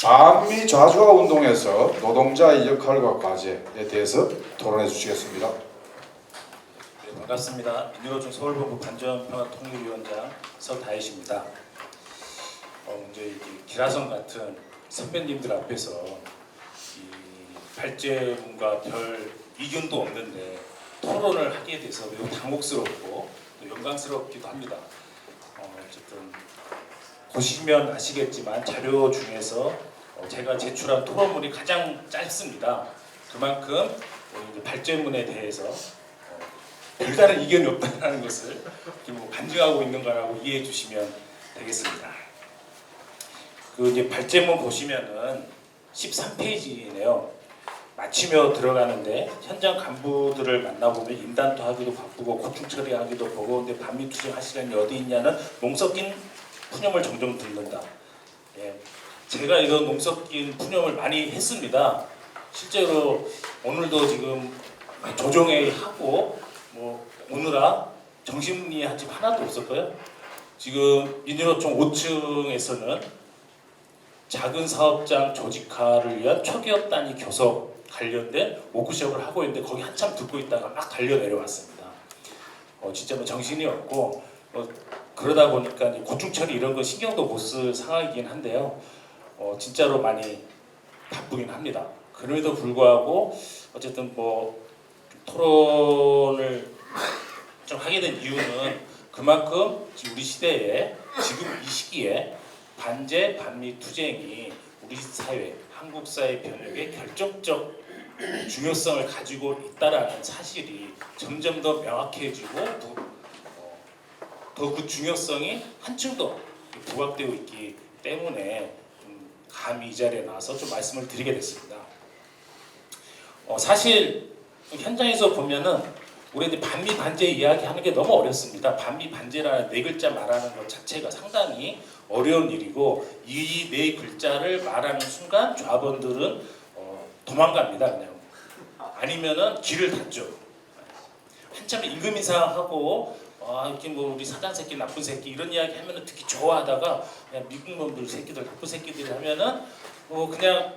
반미 좌주화 운동에서 노동자의 역할과 과제에 대해서 토론해 주시겠습니다. 네, 반갑습니다. 민주노총 서울본부 반전평화통일위원장 서다혜입니다. 먼저 이 기라성 같은 선배님들 앞에서 이 발제문과 별 이견도 없는데 토론을 하게 돼서 매우 당혹스럽고 또 영광스럽기도 합니다. 어쨌든 보시면 아시겠지만 자료 중에서 제가 제출한 토론문이 가장 짧습니다. 그만큼 이제 발제문에 대해서 별다른 이견이 없다는 것을 간증하고 있는 거라고 이해해 주시면 되겠습니다. 그 이제 발제문 보시면은 13페이지네요. 마치며 들어가는데 현장 간부들을 만나보면 인단도 하기도 바쁘고 고충 처리하기도 버거운데 반미 투쟁할 시간이 어디 있냐는 몽 섞인 푸념을 종종 듣는다. 예, 제가 이런 몽 섞인 푸념을 많이 했습니다. 실제로 오늘도 지금 조정회의 하고 뭐 오느라 정신이 한 집 하나도 없었고요. 지금 민주노총 5층에서는 작은 사업장 조직화를 위한 초기업 단위 교섭 관련된 워크숍을 하고 있는데 거기 한참 듣고 있다가 막 달려 내려왔습니다. 진짜 뭐 정신이 없고 그러다 보니까 이제 고충 처리 이런 거 신경도 못 쓸 상황이긴 한데요. 진짜로 많이 바쁘긴 합니다. 그럼에도 불구하고 어쨌든 뭐 토론을 좀 하게 된 이유는 그만큼 지금 우리 시대에 지금 이 시기에 반제 반미 투쟁이 우리 사회, 한국 사회 변혁에 결정적 중요성을 가지고 있다라는 사실이 점점 더 명확해지고 더 그 중요성이 한층 더 부각되어 있기 때문에 감히 이 자리에 나와서 좀 말씀을 드리게 됐습니다. 사실 현장에서 보면은 우리 이제 반미 반제 이야기하는 게 너무 어렵습니다. 반미 반제라는 네 글자 말하는 것 자체가 상당히 어려운 일이고 이 네 글자를 말하는 순간 좌번들은 도망갑니다. 그냥 아니면은 길을 닫죠. 한참 임금 인상하고 이렇게 뭐 우리 사장 새끼 나쁜 새끼 이런 이야기 하면은 특히 좋아하다가 그냥 미국 놈들 새끼들 나쁜 새끼들이 하면은 그냥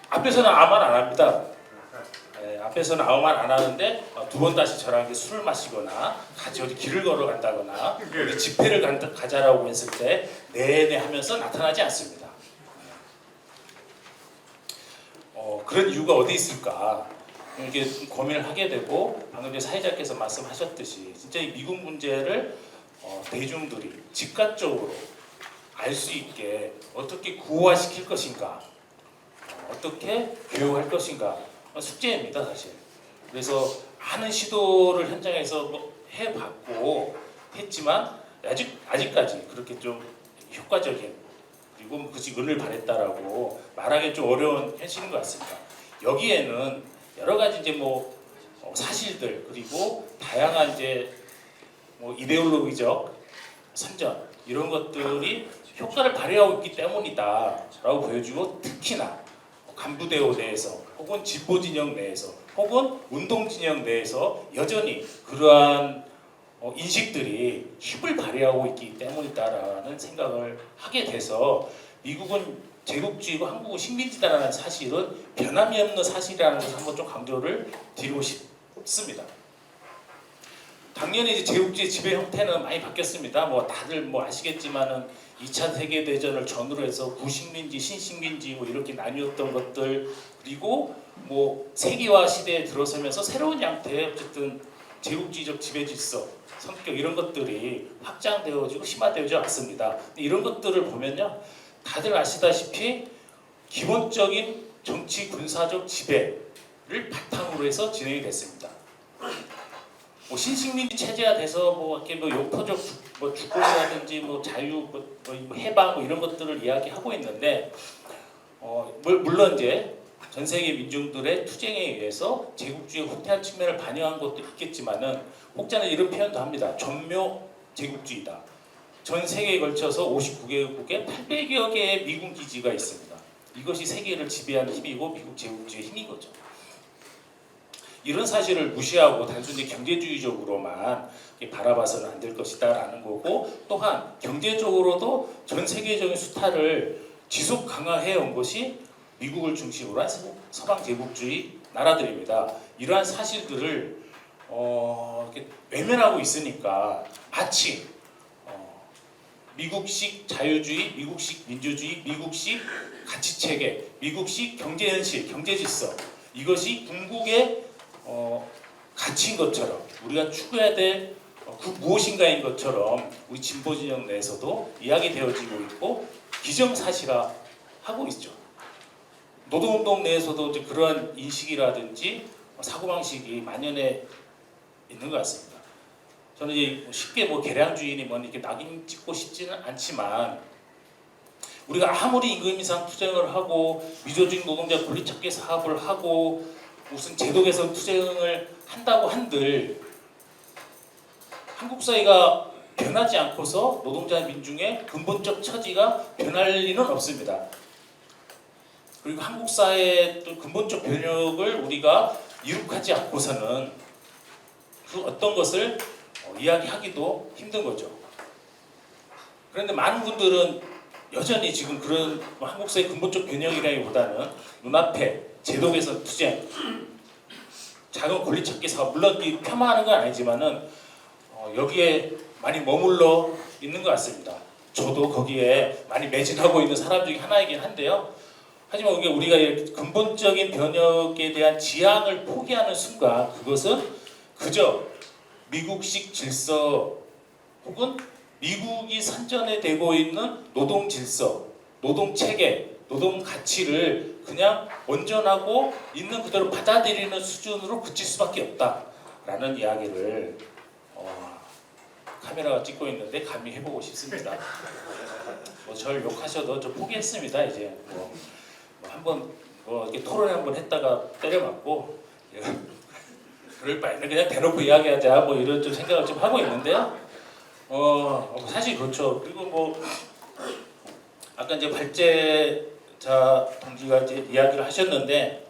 앞에서는 아무 말 안 합니다. 앞에서는 아무 말 안 하는데 두 번 다시 저랑 술을 마시거나 같이 어디 길을 걸어간다거나 어디 집회를 가자라고 했을 때 네네 하면서 나타나지 않습니다. 그런 이유가 어디 있을까 이렇게 고민을 하게 되고 방금 전에 사회자께서 말씀하셨듯이 진짜 이 미국 문제를 대중들이 즉각적으로 알 수 있게 어떻게 구호화시킬 것인가 어떻게 교육할 것인가 숙제입니다 사실. 그래서 많은 시도를 현장에서 해봤고 했지만 아직까지 그렇게 좀 효과적인 그리고 그것이 은을 바랬다라고 말하기 좀 어려운 현실인 것 같습니다. 여기에는 여러 가지 이제 사실들 그리고 다양한 이제 이데올로기적 선전 이런 것들이 효과를 발휘하고 있기 때문이다라고 보여주고 특히나 간부대오 내에서 혹은 진보진영 내에서 혹은 운동진영 내에서 여전히 그러한 인식들이 힘을 발휘하고 있기 때문이다라는 생각을 하게 돼서 미국은 제국주의고 한국은 식민지다라는 사실은 변함이 없는 사실이라는 것을 한번 좀 강조를 드리고 싶습니다. 당연히 이제 제국주의 지배 형태는 많이 바뀌었습니다. 다들 아시겠지만은 2차 세계대전을 전후로 해서 구식민지, 신식민지 이렇게 나뉘었던 것들 그리고 세계화 시대에 들어서면서 새로운 양태의 어쨌든 제국주의적 지배 질서, 성격 이런 것들이 확장되어지고 심화되어져 왔습니다. 이런 것들을 보면요, 다들 아시다시피 기본적인 정치 군사적 지배를 바탕으로 해서 진행이 됐습니다. 신식민지 체제가 돼서 이렇게 영토적 주권이라든지 자유 해방 이런 것들을 이야기하고 있는데 물론 이제 전 세계 민중들의 투쟁에 의해서 제국주의 후퇴한 측면을 반영한 것도 있겠지만은 혹자는 이런 표현도 합니다. 전묘 제국주의다. 전 세계에 걸쳐서 59개국에 800여 개의 미군 기지가 있습니다. 이것이 세계를 지배하는 힘이고 미국 제국주의 힘인 거죠. 이런 사실을 무시하고 단순히 경제주의적으로만 바라봐서는 안 될 것이다 라는 거고 또한 경제적으로도 전 세계적인 수타를 지속 강화해 온 것이 미국을 중심으로 한 서방 제국주의 나라들입니다. 이러한 사실들을 이렇게 외면하고 있으니까 마치 미국식 자유주의, 미국식 민주주의, 미국식 가치체계, 미국식 경제현실, 경제질서 이것이 궁극의 가치인 것처럼 우리가 추구해야 될 그 무엇인가인 것처럼 우리 진보 진영 내에서도 이야기되어지고 있고 기정사실화하고 있죠. 노동운동 내에서도 이제 그러한 인식이라든지 사고방식이 만연해 있는 것 같습니다. 저는 이제 쉽게 계량주의니 이렇게 낙인 찍고 싶지는 않지만 우리가 아무리 임금 인상 투쟁을 하고 미조직 노동자 권리찾기 사업을 하고 무슨 제도 개선 투쟁을 한다고 한들 한국 사회가 변하지 않고서 노동자 민중의 근본적 처지가 변할 리는 없습니다. 그리고 한국 사회의 또 근본적 변혁을 우리가 이룩하지 않고서는 그 어떤 것을 이야기하기도 힘든 거죠. 그런데 많은 분들은 여전히 지금 그런 한국 사회 근본적 변혁이라기보다는 눈앞에 제도 개선 투쟁, 작은 권리 찾기 사업, 물론 폄하하는 건 아니지만은 여기에 많이 머물러 있는 것 같습니다. 저도 거기에 많이 매진하고 있는 사람 중에 하나이긴 한데요. 하지만 우리가 이렇게 근본적인 변혁에 대한 지향을 포기하는 순간 그것은 그저 미국식 질서 혹은 미국이 선전해 되고 있는 노동 질서, 노동 체계, 노동 가치를 그냥 온전하고 있는 그대로 받아들이는 수준으로 그칠 수밖에 없다라는 이야기를 카메라가 찍고 있는데 감히 해보고 싶습니다. 저를 욕하셔도 저 포기했습니다. 이제 한번 이렇게 토론회 한번 했다가 때려맞고 그럴 바에는 그냥 대놓고 이야기하자 이런 좀 생각을 좀 하고 있는데요. 사실 그렇죠. 그리고 아까 이제 발제자 동지가 이제 이야기를 하셨는데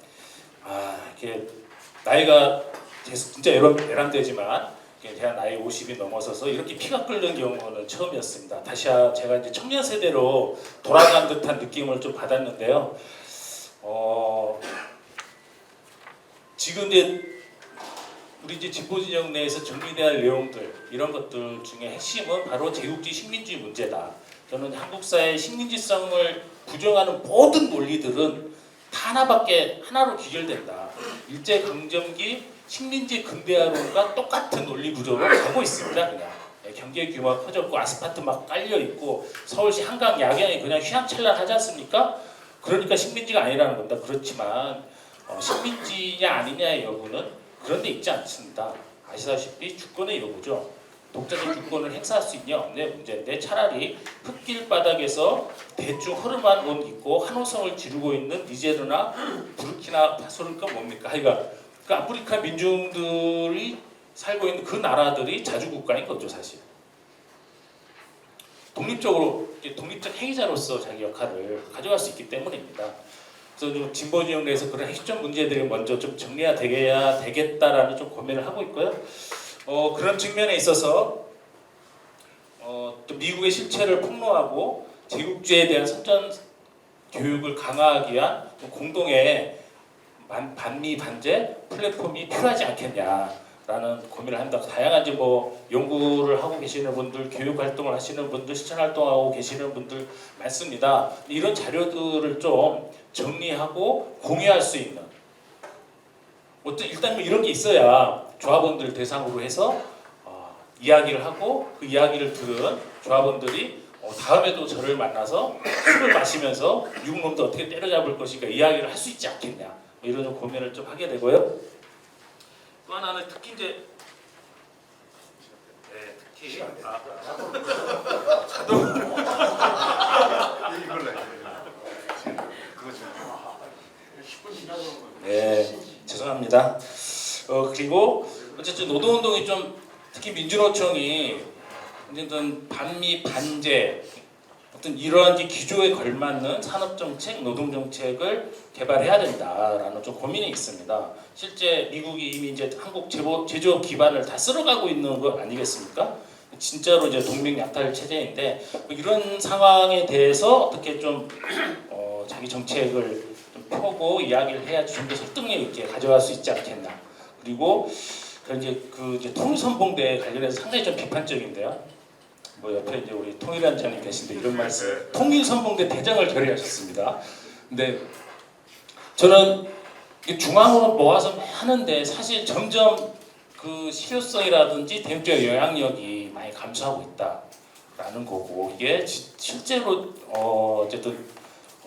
이렇게 나이가 진짜 애람되지만 제가 나이 50이 넘어서서 이렇게 피가 끓는 경우는 처음이었습니다. 다시 제가 이제 청년 세대로 돌아간 듯한 느낌을 좀 받았는데요. 지금 이제 우리 이제 진보 진영 내에서 정리돼야 할 내용들 이런 것들 중에 핵심은 바로 제국주의 식민주의 문제다. 저는 한국 사회의 식민지성을 부정하는 모든 논리들은 다 하나로 귀결된다. 일제강점기 식민지 근대화론과 똑같은 논리 구조로 가고 있습니다. 그냥 경제 규모가 커졌고 아스팔트 막 깔려 있고 서울시 한강 야경이 그냥 휘황찬란하지 않습니까? 그러니까 식민지가 아니라는 겁니다. 그렇지만 식민지냐 아니냐의 여부는 그런 데 있지 않습니다. 아시다시피 주권의 여부죠. 독자적 주권을 행사할 수 있냐 없냐의 문제인데 차라리 흙길 바닥에서 대충 허름한 옷 입고 한호성을 지르고 있는 니제르나 부르키나파소는 뭡니까? 그 아프리카 민중들이 살고 있는 그 나라들이 자주국가인 거죠, 사실. 독립적 행위자로서 자기 역할을 가져갈 수 있기 때문입니다. 그래서 좀 진보 진영 내에서 그런 핵심 문제들이 먼저 좀 정리가 되어야 되겠다라는 좀 고민을 하고 있고요. 그런 측면에 있어서 또 미국의 실체를 폭로하고 제국주의에 대한 선전 교육을 강화하기 위한 공동의 반미 반제 플랫폼이 필요하지 않겠냐라는 고민을 한다. 다양한 이제 연구를 하고 계시는 분들, 교육 활동을 하시는 분들, 실천 활동하고 계시는 분들 많습니다. 이런 자료들을 좀 정리하고 공유할 수 있는 일단 이런 게 있어야 조합원들 대상으로 해서 이야기를 하고 그 이야기를 들은 조합원들이 다음에도 저를 만나서 술을 마시면서 미국놈도 어떻게 때려잡을 것인가 이야기를 할 수 있지 않겠냐. 이런 좀 고민을 좀 하게 되고요. 또 하나는 특히 이제 죄송합니다. 그리고 어쨌든 노동운동이 좀 특히 민주노총이 어쨌든 반미 반제 어떤 이러한 기조에 걸맞는 산업정책, 노동정책을 개발해야 된다라는 좀 고민이 있습니다. 실제 미국이 이미 이제 한국 제조업 기반을 다 쓸어가고 있는 거 아니겠습니까? 진짜로 이제 동맹 약탈 체제인데 이런 상황에 대해서 어떻게 좀 자기 정책을 좀 펴고 이야기를 해야지 좀 더 설득력 있게 가져갈 수 있지 않겠나. 그리고 이제 통일선봉대에 관련해서 상당히 좀 비판적인데요. 뭐 옆에 이제 우리 통일위원장님 계신데 이런 말씀, 통일선봉대 대장을 결의하셨습니다. 근데 저는 중앙으로 모아서 하는데 사실 점점 그 실효성이라든지 대응적 영향력이 많이 감소하고 있다라는 거고, 이게 실제로 어쨌든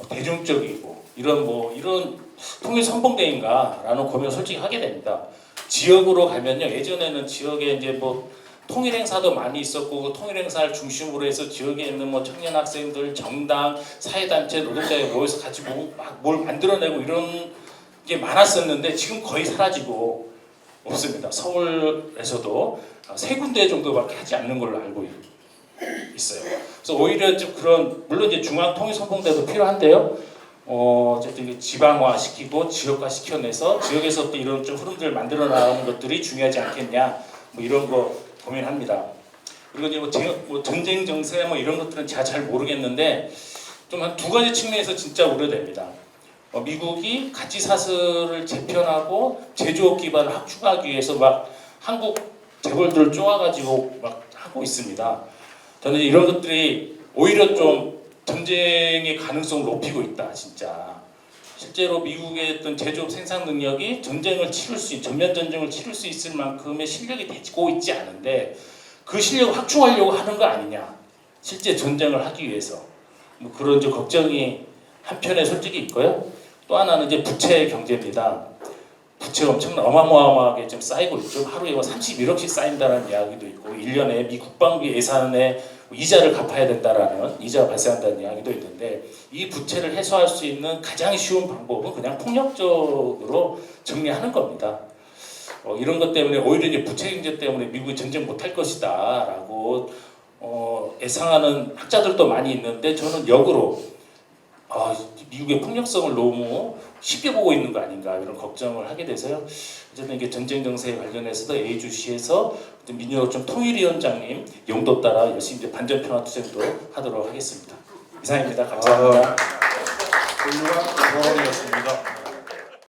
대중적이고 이런 통일 선봉대인가라는 고민을 솔직히 하게 됩니다. 지역으로 가면요, 예전에는 지역에 이제 뭐 통일 행사도 많이 있었고 그 통일 행사를 중심으로 해서 지역에 있는 뭐 청년 학생들, 정당, 사회단체, 노동자에 모여서 같이 뭘 만들어내고 이런 게 많았었는데 지금 거의 사라지고 없습니다. 서울에서도 세 군데 정도밖에 하지 않는 걸로 알고 있어요. 그래서 오히려 좀 그런, 물론 이제 중앙 통일 선봉대도 필요한데요. 어쨌든 지방화 시키고 지역화 시켜내서 지역에서 또 이런 좀 흐름들을 만들어 나가는 것들이 중요하지 않겠냐, 뭐 이런 거 고민합니다. 그리고 이제 뭐 전쟁 정세 뭐 이런 것들은 제가 잘 모르겠는데 좀 한 두 가지 측면에서 진짜 우려됩니다. 미국이 가치 사슬을 재편하고 제조업 기반을 확충하기 위해서 막 한국 재벌들을 쪼아가지고 막 하고 있습니다. 저는 이런 것들이 오히려 좀 전쟁의 가능성을 높이고 있다, 진짜. 실제로 미국의 어떤 제조업 생산 능력이 전쟁을 치를 수 있는, 전면 전쟁을 치를 수 있을 만큼의 실력이 되고 있지 않은데 그 실력을 확충하려고 하는 거 아니냐, 실제 전쟁을 하기 위해서. 뭐 그런 이제 걱정이 한편에 솔직히 있고요. 또 하나는 이제 부채 경제입니다. 부채가 엄청나 어마어마하게 좀 쌓이고 있죠. 하루에 31억씩 쌓인다는 이야기도 있고 1년에 미 국방부 예산에 이자를 갚아야 된다라는, 이자가 발생한다는 이야기도 있는데, 이 부채를 해소할 수 있는 가장 쉬운 방법은 그냥 폭력적으로 정리하는 겁니다. 이런 것 때문에 오히려 이제 부채 경제 때문에 미국이 전쟁 못할 것이다라고 예상하는 학자들도 많이 있는데, 저는 역으로 미국의 폭력성을 너무 쉽게 보고 있는 거 아닌가, 이런 걱정을 하게 돼서요. 어쨌든 이게 전쟁 정세에 관련해서도 예의주시해서 민주노총 통일위원장님 용도 따라 열심히 이제 반전 평화 투쟁도 하도록 하겠습니다. 이상입니다. 감사합니다. 훌륭한 토론이었습니다.